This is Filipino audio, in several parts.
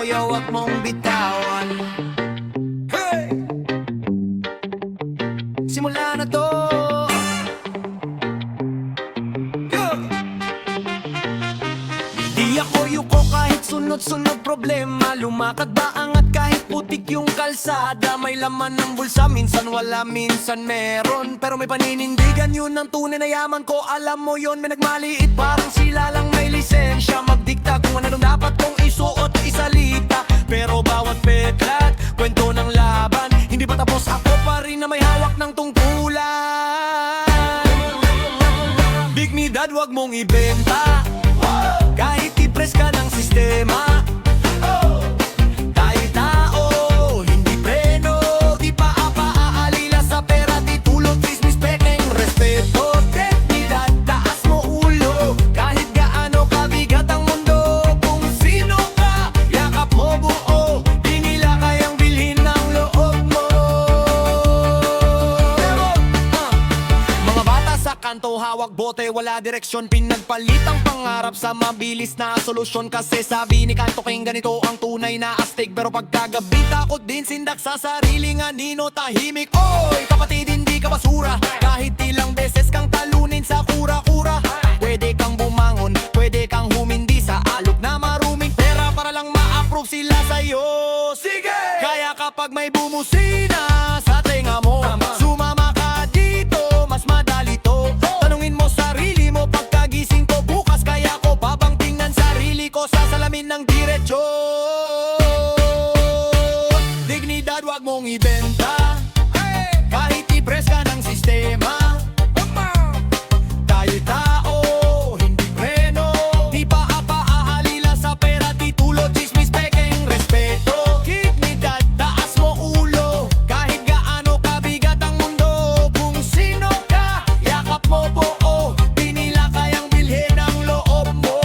yo, wag mong bitawan. Hey! Simula na to. Di ako yuko kahit sunod-sunod problema. Lumakad ba angat kahit putik yung kalsada. May laman ng bulsa, minsan wala, minsan meron. Pero may paninindigan, yun ang tunay na yaman ko. Alam mo yun, may nagmaliit, parang sila lang may lisensya magdikta kung ano dapat kong isuot, isalita. Pero bawat peklat, kwento ng laban. Hindi pa tapos, ako pa rin na may hawak ng tungkulan. Dignidad wag mong ibenta, kahit i-press ka ng sistema. Tayo tao, hindi preno. Di pa aalila sa pera, di tulog, business, pekeng respeto. Dignidad, taas mo ulo, kahit gaano kabigat ang mundo. Kung sino ka, yakap mo buo, di nila kayang bilhin ng loob mo. Mga bata sa kanto, hawak bote, wala direksyon. Pinagpalit ang pangarap sa mabilis na solusyon. Kasi sabi ni Kanto King, ganito ang tunay na astig. Pero pagkagabi takot din sindak sa sariling anino. Tahimik, oy kapatid, hindi ka basura. Kahit ilang beses kang talunin sa kura-kura. Pwede kang bumangon, pwede kang humindi sa alok na maruming pera para lang ma-approve sila sa'yo. Sige! Kaya kapag may bumusina sa tenga mo, sumama ka dito, mas madali to. Tanungin mo sarili mo pagkagising ko bukas, kaya ko pa bang tingnan sarili ko sa salamin ng diretsyo. Dignidad wag mong ibenta, kahit i-press ka ng sistema. Tayo tao, hindi preno. Di pa aalila sa pera, di tulog, chismis, pekeng respeto. Dignidad, taas mo ulo, kahit gaano kabigat ang mundo. Kung sino ka, yakap mo buo, di nila kayang bilhin ang loob mo.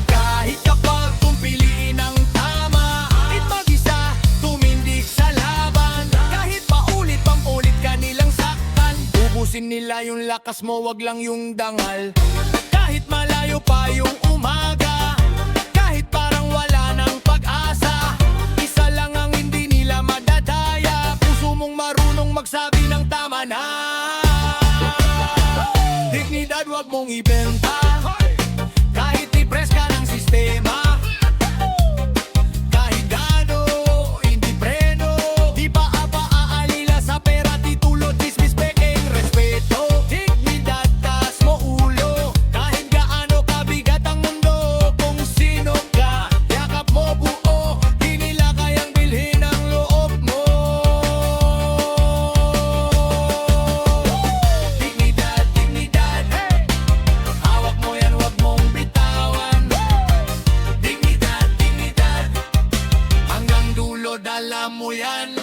Kahit kapag kung piliin ang tama, kahit mag-isa, tumindig sa laban. Kahit paulit pang ulit ka nilang saktan, ubusin nila yung lakas mo, wag lang yung dangal. Kahit malayo pa yung umaga, kahit parang wala ng pag-asa, isa lang ang hindi nila madadaya, puso mong marunong magsabi ng tama na. Dignidad wag mong ibenta, kahit i-press ka ng sistema. Kahit gaano, hindi preno. Di pa aalila sa pera, di tulog, dismiss, pekeng respeto. Dignidad, taas mo ulo, kahit gaano kabigat ang mundo. Kung sino ka, yakap mo buo, di nila kayang bilhin ang loob mo. Dignidad, dignidad, hawak mo yan, wag mong bitawan. Dignidad, dignidad, hanggang dulo dala mo yan.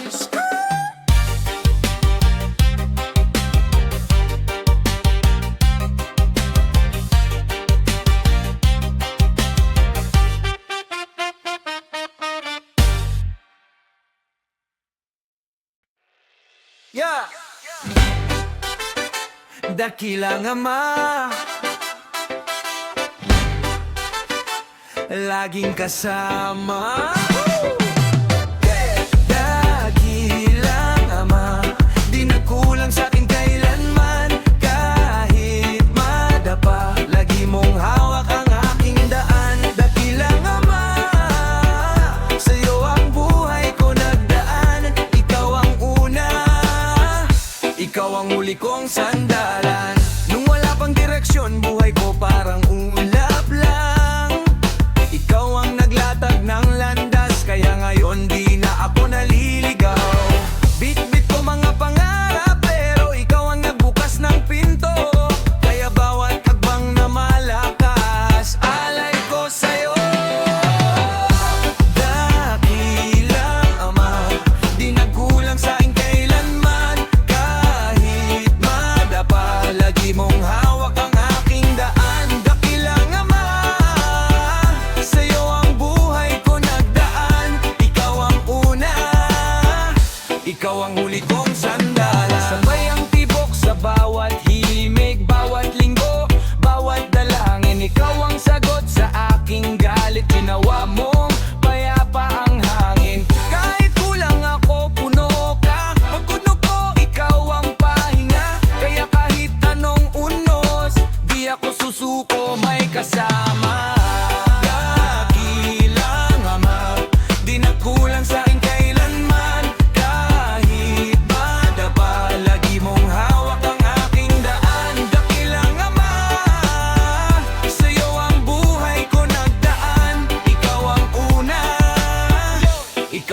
Yeah! Dakilang Ama, laging kasama. Dakilang Ama, di nagkulang sa'kin kailanman. Kahit madapa, lagi mong hawak ang aking daan. Dakilang Ama, sa'yo ang buhay ko nagdaan. Ikaw ang una, ikaw ang huli kong sandalan. Nung wala pang direksyon, buhay ko parang ulap lang. Ikaw ang naglatag ng landas, kaya ngayon di na ako naliligaw. Bit-bit ko mga pangarap, pero ikaw ang nagbukas ng pinto. Kaya bawat hakbang na malakas, alay ko sa'yo. Dakilang Ama, di nagkulang sa'kin kailanman. Kahit madapa,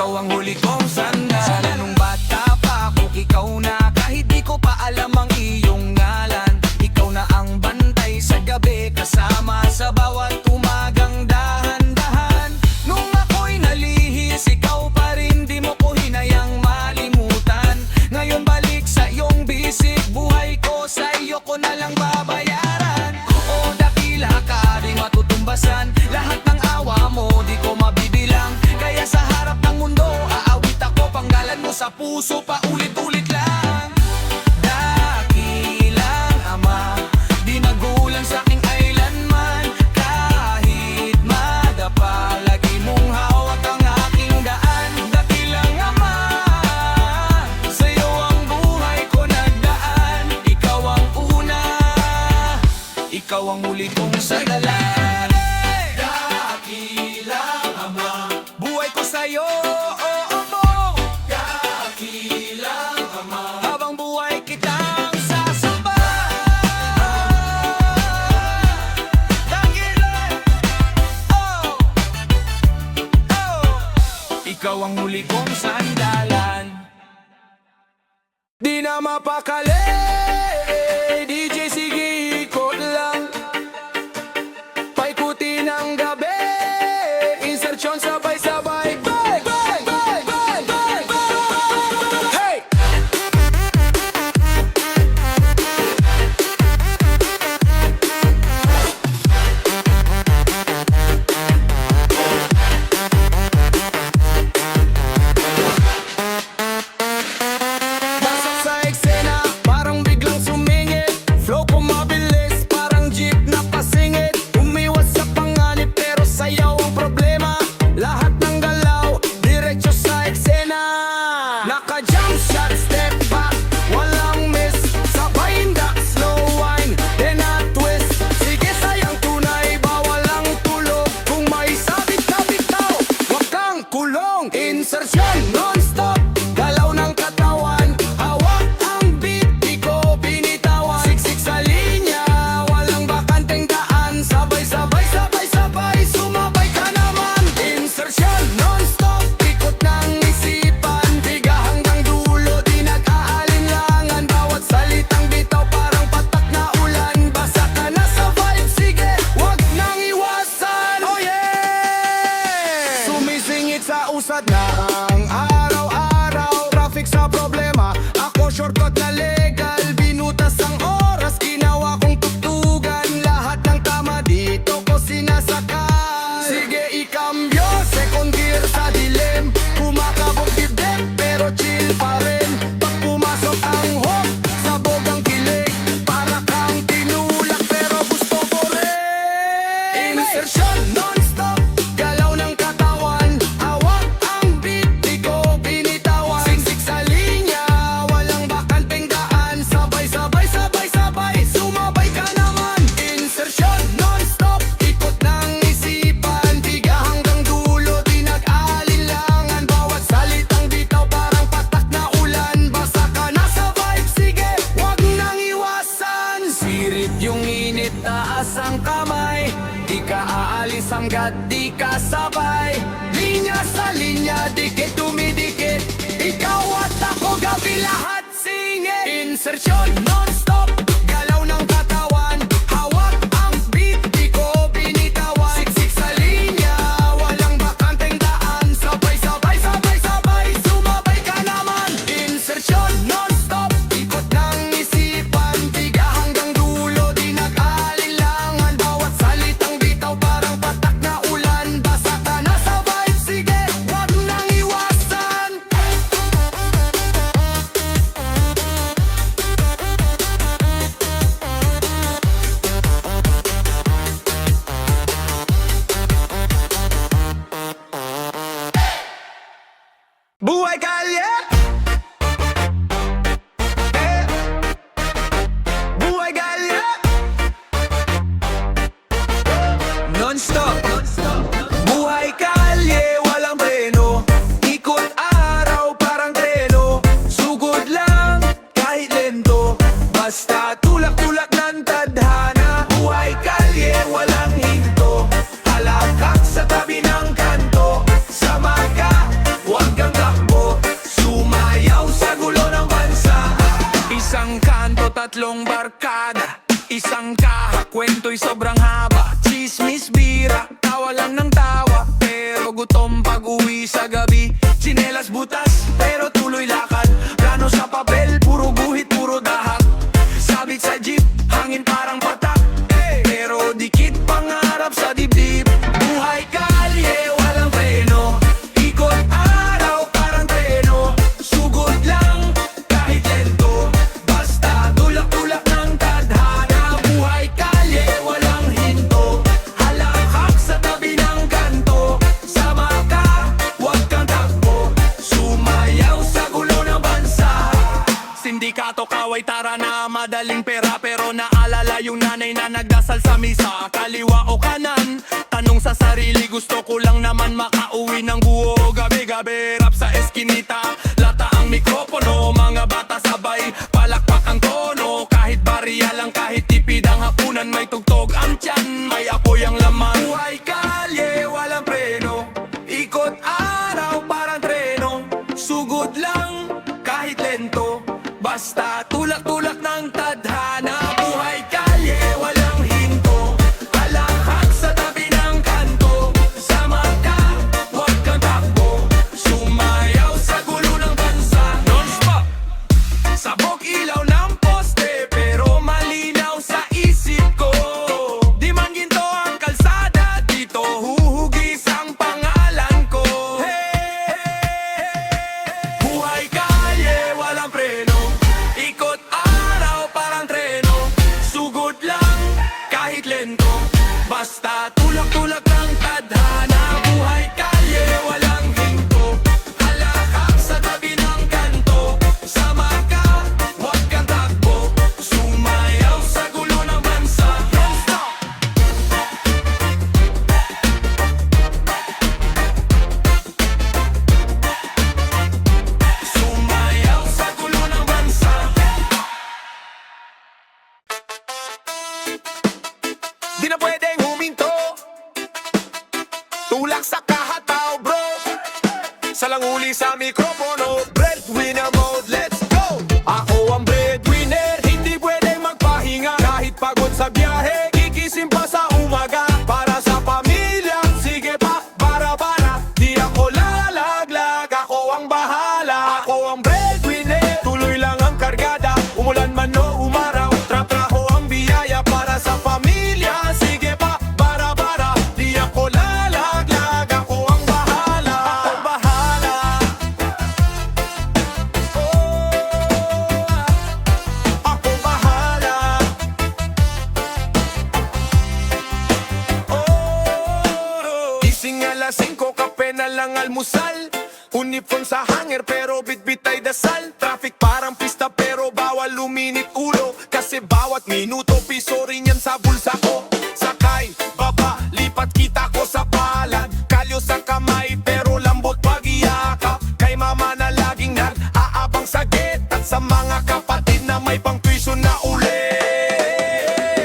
Ikaw ang huli kong sandalan. Nung bata pa ako, ikaw na. Kahit di ko pa alam ang iyong ngalan. Ikaw na ang bantay sa gabi, kasama sa bawat umagang dahan-dahan. Nung ako'y nalihis, ikaw pa rin, di mo ko hinayang malimutan. Ngayon balik sa iyong bisig, buhay ko sa iyo ko na lang babayaran. Oo, dakila ka, di matutumbasan. Lahat ng awa mo, di ko mabibilang. Kaya sa harap ng mundo, aawit ako, panggalan mo sa puso, paulit-ulit lang. Dakilang Ama, di nagulang sa'king kailanman. Kahit madapa, lagi mong hawak ang aking daan. Dakilang Ama, sa'yo ang buhay ko nagdaan. Ikaw ang una, ikaw ang huli kong sandalan. Dakilang Ama, buhay ko sa'yo, oo mo. Dakilang Ama, habang buhay kitang sasamba. Dakilang, oh, oh, ikaw ang huli kong sandalan. Di na mapakali, DJ sige ikot lang. Paikutin ang gabi, insertion sabay-sabay. Bang, bang, bang, bang, bang, bang. Hey! Pasok sa eksena, parang biglang sumingit. Flow ko mabilis, parang jeep na pasingit. Umiwas sa panganib pero sayaw ang problema. Lahat ng galaw, diretso sa eksena. Naka-jump shot, step back, walang miss. Sabay hindak, slow wine, then a twist. Sige sayang tunay, bawal ang tulog. Kung may sabit na bitaw, wag kang kulong. Insertion non-stop, galaw ng katawan. Hawak ang beat, di ko binitawan. Siksik sa linya, walang bakanteng daan. Sabay-sabay, sabay-sabay, sumabay ka naman. Insertion non-stop, ikot ng isipan. Tiga hanggang dulo, di nag-aalinlangan. Bawat salitang bitaw, parang patak na ulan. Basa ka na sa vibe, sige, wag nang iwasan. Oh yeah! Sumisingit sa usad ng araw-araw. Traffic sa problema, ako shortcut na legal. Binutas ang oras, ginawa kong tugtugan. Lahat ng tama dito ko sinasakal. Sige ikambyo, second gear sa dilim. Kumakabog dibdib, pero chill pa rin. Pag pumasok ang hook, sabog ang kilig. Para kang tinulak, pero gusto ko rin. Insertion non-stop, galaw ng katawan. Hawak ang beat, di ko binitawan. Siksik sa linya, walang bakanteng daan. Sabay-sabay, sabay-sabay, sumabay ka naman. Insertion non-stop, ikot ng isipan. Tiga hanggang dulo, di nag-aalinlangan. Bawat salitang bitaw, parang patak na ulan. Basa ka na sa vibe, sige, wag nang iwasan. Sirit yung init, taas ang kamay. Di ka aalis hanggat di ka sabay. Linya sa linya, dikit dumidikit. Ikaw at ako, gabi lahat singit. Insertion non-stop, galaw ng katawan. Hawak ang beat, di ko binitawan. Siksik sa linya, walang bakanteng daan. Sabay-sabay, sabay-sabay, sumabay ka naman. Insertion non-stop, ikot ng isipan. Tiga hanggang dulo, di nag-aalinlangan. Bawat salitang bitaw, parang patak na ulan. Basa ka na sa vibe, sige, wag nang iwasan. pag-uwi sa gabi, tsinelas butas, pero tuloy lakad. Plano sa papel, puro guhit, puro dahak. Sabit sa jeep, hangin parang patak, pero dikit pangarap sa dibdib. Buhay kalye, walang preno, ikot araw parang treno. Sugod lang, kahit lento, basta tulak-tulak ng tadhana. Buhay kalye, walang hinto, halakhak sa tabi ng kanto. Sama ka, huwag kang takbo, sumayaw sa gulo ng bansa. Sindikato, kaway, tara na madaling pera, pero naalala yung nanay na nagdasal sa misa. Kaliwa o kanan, tanong sa sarili, gusto ko lang naman makauwi ng buo. Gabi-gabi, rap sa eskinita, lata ang mikropono, mga bata sabay, palakpak ang tono. Kahit barya lang, kahit tipid ang hapunan, may tugtog ang tiyan, may apoy ang laman. Buhay kalye, walang preno, ikot araw parang treno. Sugod lang, kahit lento, basta tulak-tulak ng tadhana. Buhay kalye, walang hinto, halakhak sa tabi ng kanto. Sama ka, huwag kang takbo, sumayaw sa gulo ng bansa. Non-stop, sabog ilaw ng poste, pero malinaw sa isip ko. Di man ginto ang kalsada, dito huhugis ang pangalan ko. Buhay kalye, walang preno, ikot araw parang treno. Sugod lang, kahit lento, basta tulak-tulak ng tadhana. Buhay kalye, walang hinto, halakhak sa tabi ng kanto. Sama ka, huwag kang takbo, sumayaw sa gulo ng bansa. Non-stop, sumayaw sa gulo ng bansa. Di na pwedeng huminto, tulak sa kahataw bro, salanguli sa mikropono. Breadwinner mode, let's go! Ako ang breadwinner, hindi pwedeng magpahinga. Kahit pagod sa biyahe, gigising pa sa umaga. Para sa pamilya, sige pa, bara-bara. Di ako lalaglag, ako ang bahala. Ako ang breadwinner, tuloy lang ang kargada. Umulan man o umaraw, trabaho ang biyaya. Para sa pamilya, sige pa, bara-bara. Di ako lalaglag, ako ang bahala. Ako ang bahala. Ako bahala. Gising alas 5, kape na lang almusal. Uniform sa hanger pero bitbit ay dasal. Traffic parang pista pero bawal luminit ulo, kasi bawat minuto piso rin yan sa bulsa ko. Sakay, baba, lipat kita ko sa palad. Kalyo sa kamay pero lambot pag iyakap. Kay mama na laging nag-aabang sa gate, at sa mga kapatid na may pang-tuition na uli.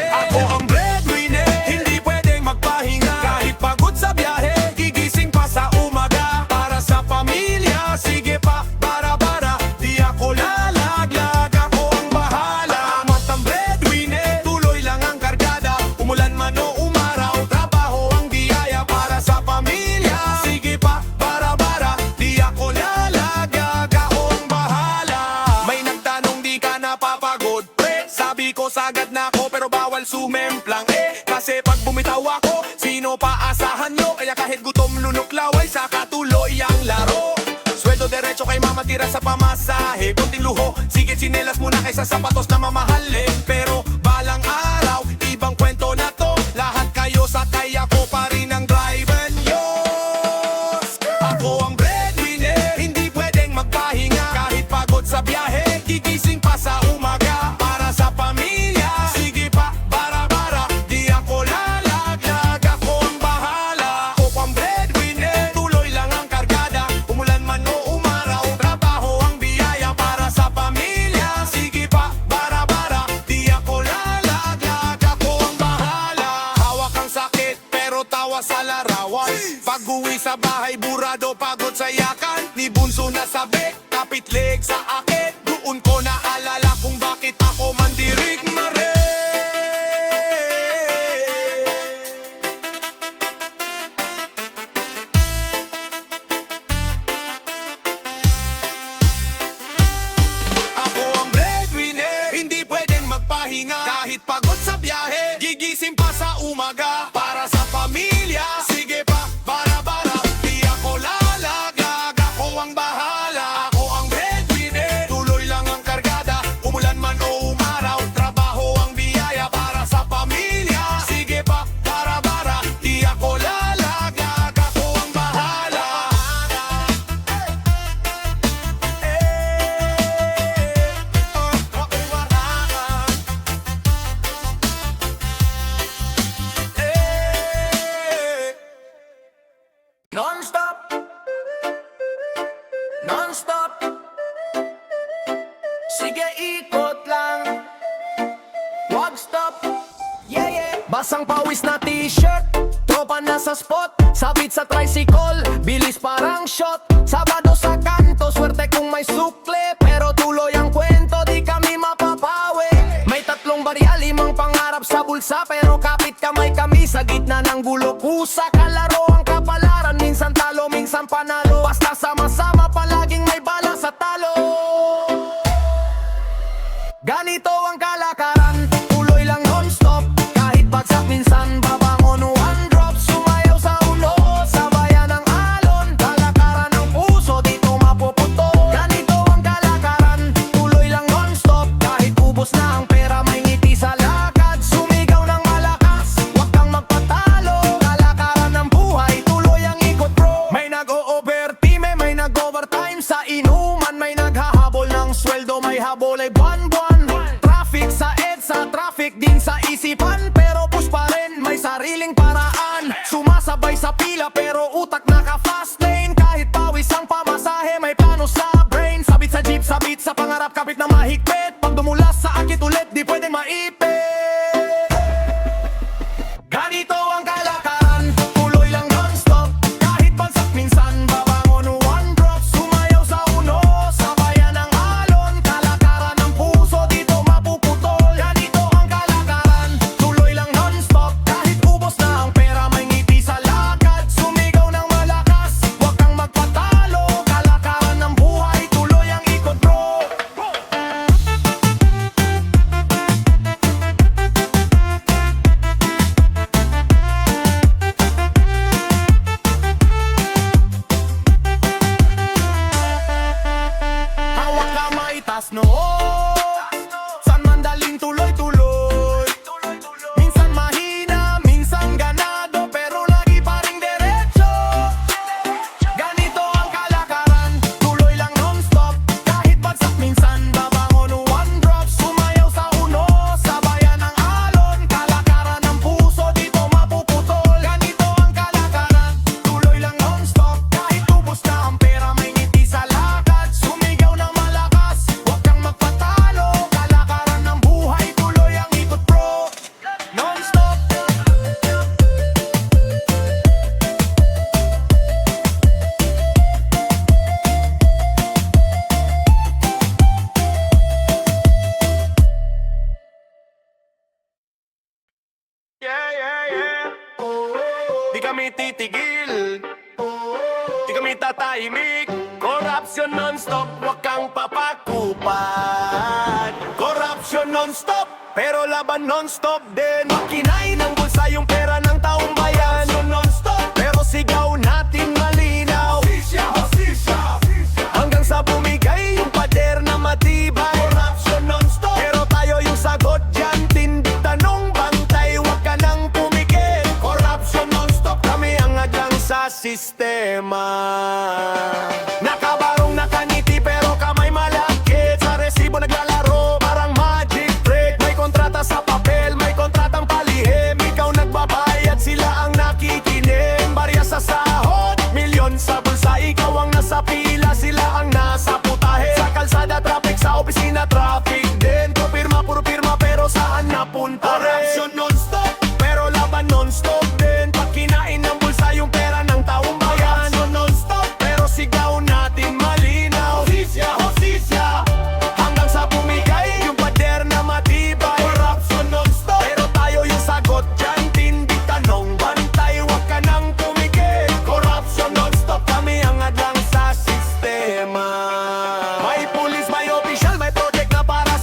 Ako ang breadwinner, hindi pwedeng magpahinga. Kahit pagod sa biyahe, gigising pa sa umaga. Para sa pamilya, sige pa, bara-bara. Di ako lalaglag, ako ang bahala. Amat ang breadwinner, tuloy lang ang kargada. Umulan man o umaraw, trabaho ang biyaya. Para sa pamilya, sige pa, bara-bara. Di ako lalaglag, ako ang bahala. May nagtanong, di ka napapagod, pre? Sabi ko sagad na ako, pero bawal sumemplang kasi pag bumitaw ako, sino pa asahan nyo? Kaya kahit gutom lunuklaw ay saka tuloy ang laro. Sweldo derecho kay mama, tira sa pamasahe. Kunting luho, sige tsinelas muna kaysa sapatos na mamahalin. Pero balang araw, ibang kwento na to. Lahat kayo sakay, ako pa rin ang driver nyo. Ako ang breadwinner, hindi pwedeng magpahinga. Kahit pagod sa biyahe, gigising pa sa umaga. Para sa pamilya, sige pa, bara-bara. Di ako lalaglag, ako ang bahala. Ako ang breadwinner, tuloy lang ang kargada. Umulan man o umaraw, trabaho ang biyaya. Para sa pamilya, sige pa, bara-bara. Di ako lalaglag, ako ang bahala. Hawak ang sakit, pero tawa sa larawan. Pag-uwi sa bahay, burado, pagod sa yakan. Ni bunso na sabik, kapit leg sa akit. Doon ko naalala kung bakit ako mandirig na rin. Basang pawis na t-shirt, tropa na sa spot, sabit sa tricycle, bilis parang shot. Sabado sa kanto, swerte kung may sukle, pero tuloy ang kwento, di kami mapapawi. May 3 barya, 5 pangarap sa bulsa, pero kapit kamay kami sa gitna ng gulo. Kusa, kalaro ang kapalaran, minsan talo, minsan panalo. Basta sama-sama, palaging may bala sa talo. Ganito ang kalakaran, tuloy lang non-stop. Kahit bagsak minsan babangon, one drop. Sumayaw sa ulo, sabayan ng alon. Kalakaran ng puso, dito mapuputol. Ganito ang kalakaran, tuloy lang non-stop. Kahit ubos na ang pera, may ngiti sa lakad. Sumigaw ng malakas, huwag kang magpatalo. Kalakaran ng buhay, tuloy ang ikot bro. May nag-o-overtime, may nag-overtime sa inuman. May naghahabol ng sweldo, may habol ay buwan-buwan. Traffic sa EDSA, traffic din sa isipan. Pero push pa rin, may sariling paraan. Sumasabay sa pila pero utak naka-fast lane. Kahit pawis ang pamasahe, may plano sa brain. Sabit sa jeep, sabit sa pangarap, kapit na mahigpit. Pag dumulas sa akit ulit, di pwedeng maipit. Ganito ang kalakaran, tuloy lang non-stop. Kahit bagsak minsan babangon, one drop. Sumayaw sa uno, sabayan ng alon. Kalakaran ng puso, dito mapuputol. Ganito ang kalakaran, tuloy lang non-stop. Kahit ubos na ang pera, may ngiti sa lakad. Sumigaw ng malakas, huwag kang magpatalo. Kalakaran ng buhay, tuloy ang ikot bro. Hawak kamay, tas noo. San mandaling tuloy-tuloy. Minsan mahina, minsan ganado, pero lagi pa ring derecho. Ganito ang kalakaran, tuloy lang non-stop. Kahit bagsak minsan babangon, one drop. Sumayaw sa uno, sabayan ng alon. Kalakaran ng puso, dito mapuputol. Ganito ang kalakaran, tuloy lang non-stop. Kahit ubos na ang pera, may ngiti sa lakad. Sumigaw ng malakas, huwag kang magpatalo. Kalakaran ng buhay, tuloy ang ikot bro. Non-stop. Yeah, yeah, yeah. Di kami titigil, di kami tatahimik. Corruption non-stop, wag kang papakupad. Corruption non-stop, pero laban non-stop din. Makinain ng bulsa yung pera ng taong bayan. Corruption non-stop, pero sigaw natin malinaw. Hostisya, hostisya, hanggang sa bumigay yung pader na matibay. Corruption non-stop, pero tayo yung sagot dyan. Tindig tanong bantay, wag ka nang pumikit. Corruption non-stop, kami ang hadlang sa sistema. Nakabarong nakangiti pero kamay malakit. Sa resibo naglalaro, parang magic trick. May kontrata sa papel, may kontratang palihim. Ikaw nagbabayad, sila ang nakikinig. Barya sa sahod, milyon sa bulsa. Ikaw ang nasa pila, sila ang nasa putahe. Sa kalsada traffic, sa opisina traffic din. Puro pirma pero saan napunta rin? Corruption non-stop, pero laban non-stop din. Pag kinain ng bulsa yung pera ng taong bayan. Corruption non-stop, pero sigaw natin malinaw. Hostisya, hostisya, hanggang sa bumigay yung pader na matibay. Corruption non-stop, pero tayo yung sagot dyan. Tindig tanong bantay, wag ka nang tumigil. Corruption non-stop, kami ang hadlang sa sistema. May pulis, may opisyal, may project na para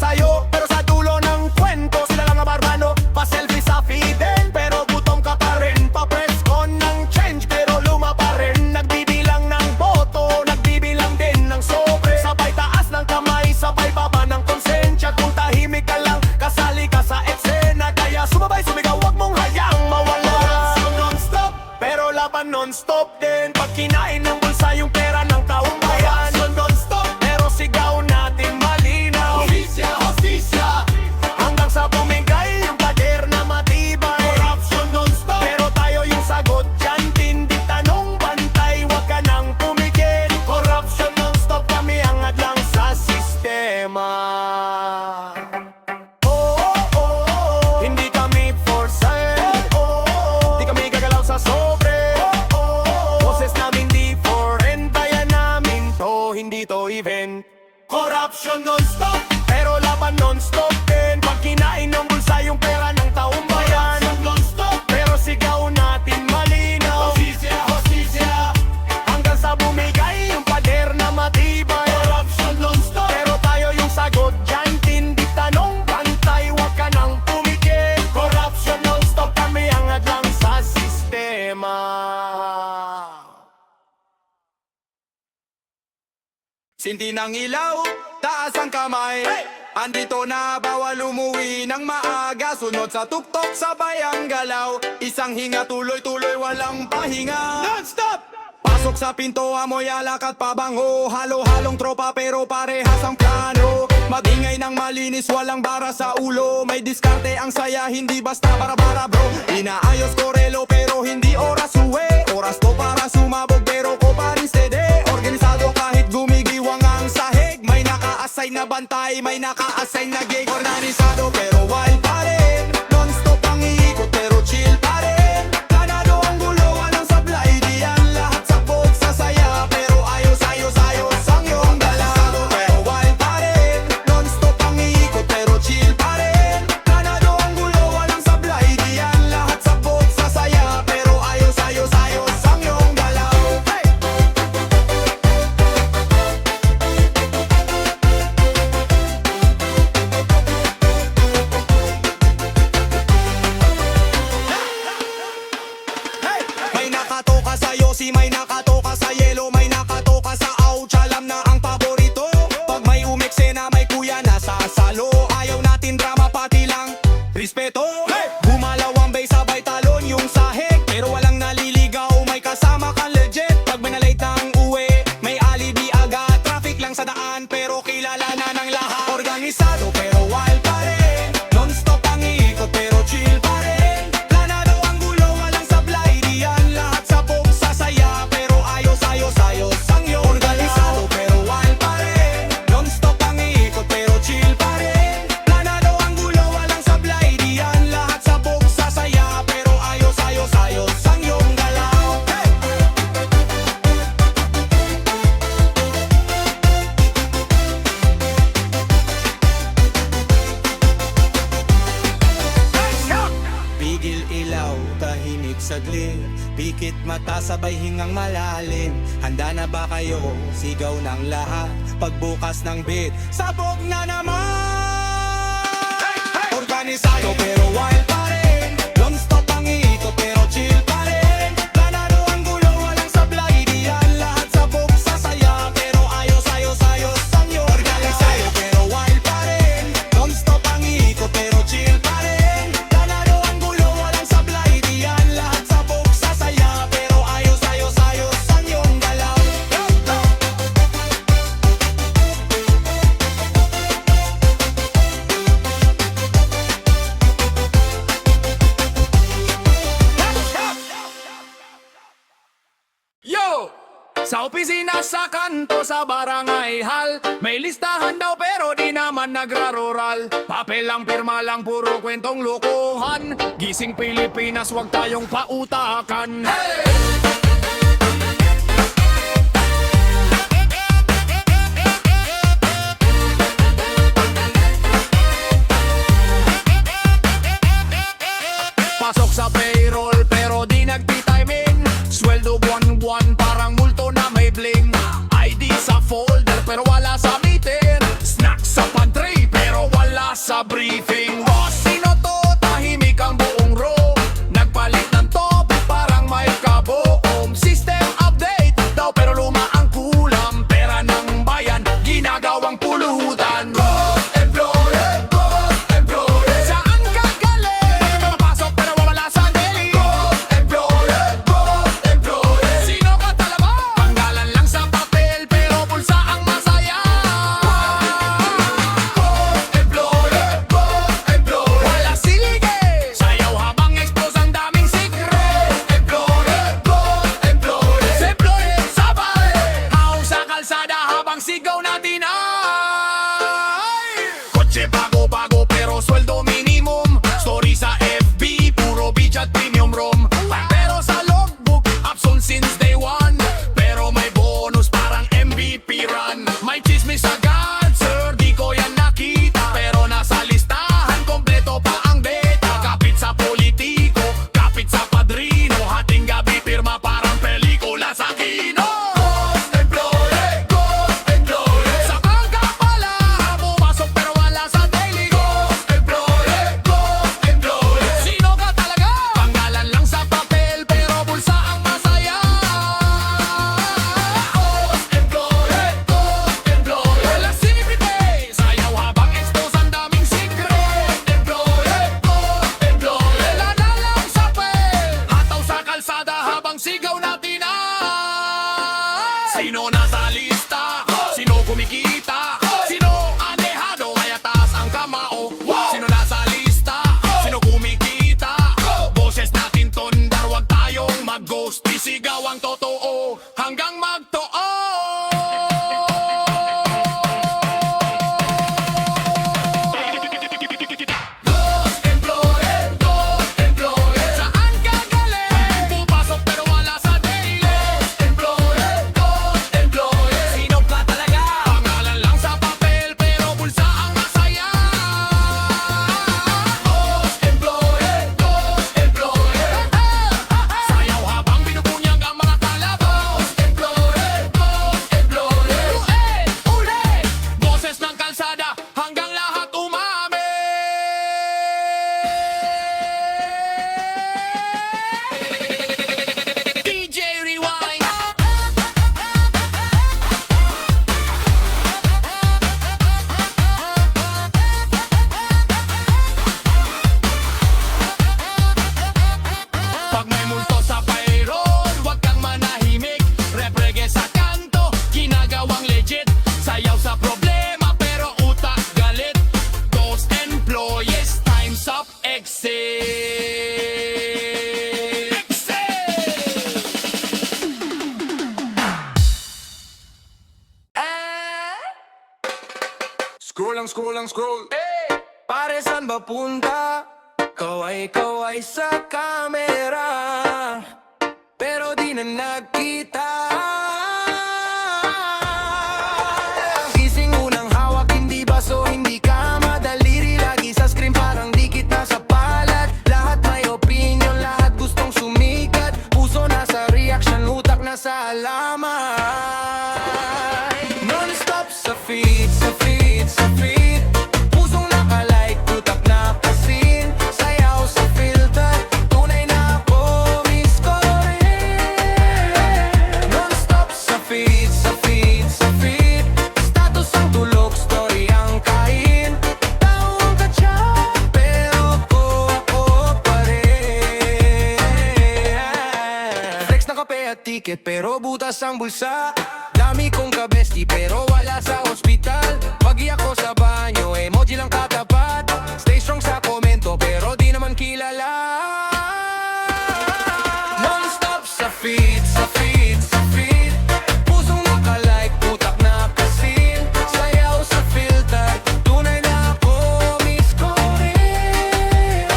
Corruption non-stop, pero laban non-stop din. Pag kinain ng bulsa yung pera ng taong bayan. Non-stop, pero sigaw natin malinaw. Hostisya, hostisya, hanggang sa bumigay yung pader na matibay. Corruption non-stop, pero tayo yung sagot dyan. Tindi tanong, bantay, wag ka nang pumikit. Corruption non-stop, kami ang hadlang sa sistema. Sinti ng ilaw, taas ang kamay. Andito na, bawal umuwi ng maaga. Sunod sa tuktok, sabay ang galaw. Isang hinga, tuloy-tuloy, walang pahinga. Non-stop! Pasok sa pinto, amoy alak at pabango. Halo-halong tropa pero parehas ang plano. Magingay ng malinis, walang bara sa ulo. May diskarte ang saya, hindi basta bara-bara bro. Inaayos ko relo pero hindi oras uwi. Oras ko para sumabog pero ko pa rin steady. Organisado kahit gumigiwang ang sahig. May naka-assign na bantay, may naka-assign na gig. Organisado pero wild pa rin. Non-stop ang iikot pero chill pa rin. Planado ang gulo, walang sablay. Diyan lahat sabog sa saya. Pero ayos, ayos, ayos ang iyong galaw. Pero wild pa rin. Non-stop ang iikot pero chill pa rin. Planado ang gulo, walang sablay. Diyan lahat sabog sa saya. Pero ayos, ayos, ayos ang iyong galaw. Hey! May nakatoka sa yosi, may nakatoka sa yelo, may nakatoka sa ouch. Alam na ang paborito. Pag may umeksena, may kuya na sasalo. Ayaw natin drama, pati lang respeto. Gumalaw ang bass, sabay talon yung sahig. Pero walang naliligaw, may kasama kang legit. Pag may na-late ng uwi, may alibi agad. Traffic lang sa daan, pero kilala na ng lahat. Organisado pero wild pa rin. Non-stop ang iikot pero chill pa rin. Planado ang gulo, walang sablay. Diyan lahat sabog sa saya. Pero ayos, ayos, ayos ang iyong organisado pero wild pa rin. Non-stop ang iikot pero chill pa rin. Planado ang gulo, walang sablay. Diyan lahat sabog sa saya. Pero ayos, ayos, ayos ang iyong galaw. Hey! Pigil ilaw, tahimik saglit. Pikit mata, sabay hingang malalim. Handa na ba kayo? Sigaw ng lahat. Pagbukas ng beat, sabog na naman. Organisado pero wild pa rin. Non-stop ang iikot pero chill pa rin. Planado ang gulo, walang sablay. Diyan lahat sabog sa saya. Pero ayos, ayos, ayos ang iyong organisado pero wild pa rin. Non-stop ang iikot pero chill pa rin. Planado ang gulo, walang sablay. Diyan lahat sabog sa saya. Pero ayos, ayos, ayos ang iyong galaw. Yo! Sa opisina, sa kanto, sa barangay hall, may listahan daw pero di naman nagrarural. Papel lang, pirma lang, puro kwentong lokohan. Gising Pilipinas, wag tayong pautakan. Hey! Pasok sa payroll pero di nagti-timing. Sweldo buwan-buwan parang multo na may bling. ID sa folder pero wala sa meeting. Snack sa pantry pero wala sa briefing. Boss, sino to? Tahimik ang buong row. Nagpalit ng topic parang may kabuong. System update daw pero luma ang kulang. Pera ng bayan ginagawang pulutan. Saan ka galing? Papasok pero wala sa daily. Sino ka talaga? Panggalan lang sa papel pero pulsa ang masaya. Wala silige, sayaw habang expose ang daming secret. Employee, sabay. Sino nasa lista? Sino kumikita? Sino anehado? Kaya taas ang kamao. Sino nasa lista? Sino kumikita? Boses natin tundar, wag tayong mag-ghost. Isigaw ang totoo hanggang magtoo. Saan ka galing? Pupasok pero wala sa daily. Sino ka talaga? Pangalan lang sa papel pero bulsa ang masaya. Sayaw habang binubunyag ang mga kalabaw. Ulit! Boses ng kalsada hanggang lahat DJ Rewind. Pag may multo sa payroll, wag kang manahimik. Rap reggae sa kanto, ginagawang legit. Sayaw sa problema pero utak galit. Those employees, time's up, exit. Scroll lang scroll. Pare saan ba punta? Kaway-kaway sa kamera, pero di na nagkita. Gising unang hawak, hindi baso, hindi ka madaliri. Lagi sa screen parang dikit na sa palad. Lahat may opinion, lahat gustong sumikat. Puso nasa reaction, utak nasa alaman. Non-stop sa feed, sa feed, sa feed. Pusong nakalike, utak na kasin. Sayaw sa filter, tunay na ako, miss ko rin. Non-stop sa feed, sa feed, sa feed. Status ang tulog, story ang kain. Tao ang katsa, pero ako pa rin. Flex na kape at ticket, pero butas ang bulsa. Dami kong kabesti, pero wala sa ospital. Pagi ako sa banyo, emoji lang katapat. Stay strong sa komento, pero di naman kilala. Non-stop sa feed, sa feed, sa feed. Pusong nakalike, utak na kasin. Sayaw sa filter, tunay na ako, miss ko rin.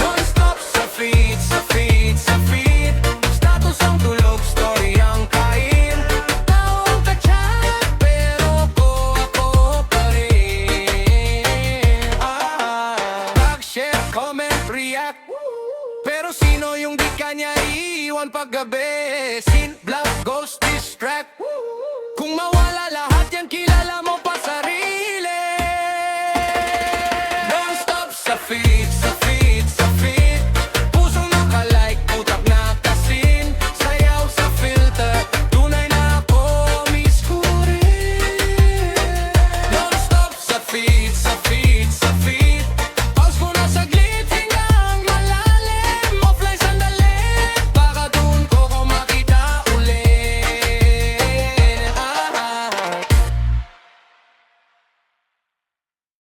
Non-stop sa feed, sa feed, sa feed. Status ang tulog, story ang kain. Tao ang ka-chat, pero ako pa rin. Tag-share, comment, react. Pero sino yung di kanya iiwan paggabi? Sin, block, ghost, distract. Kung mawala lahat yan,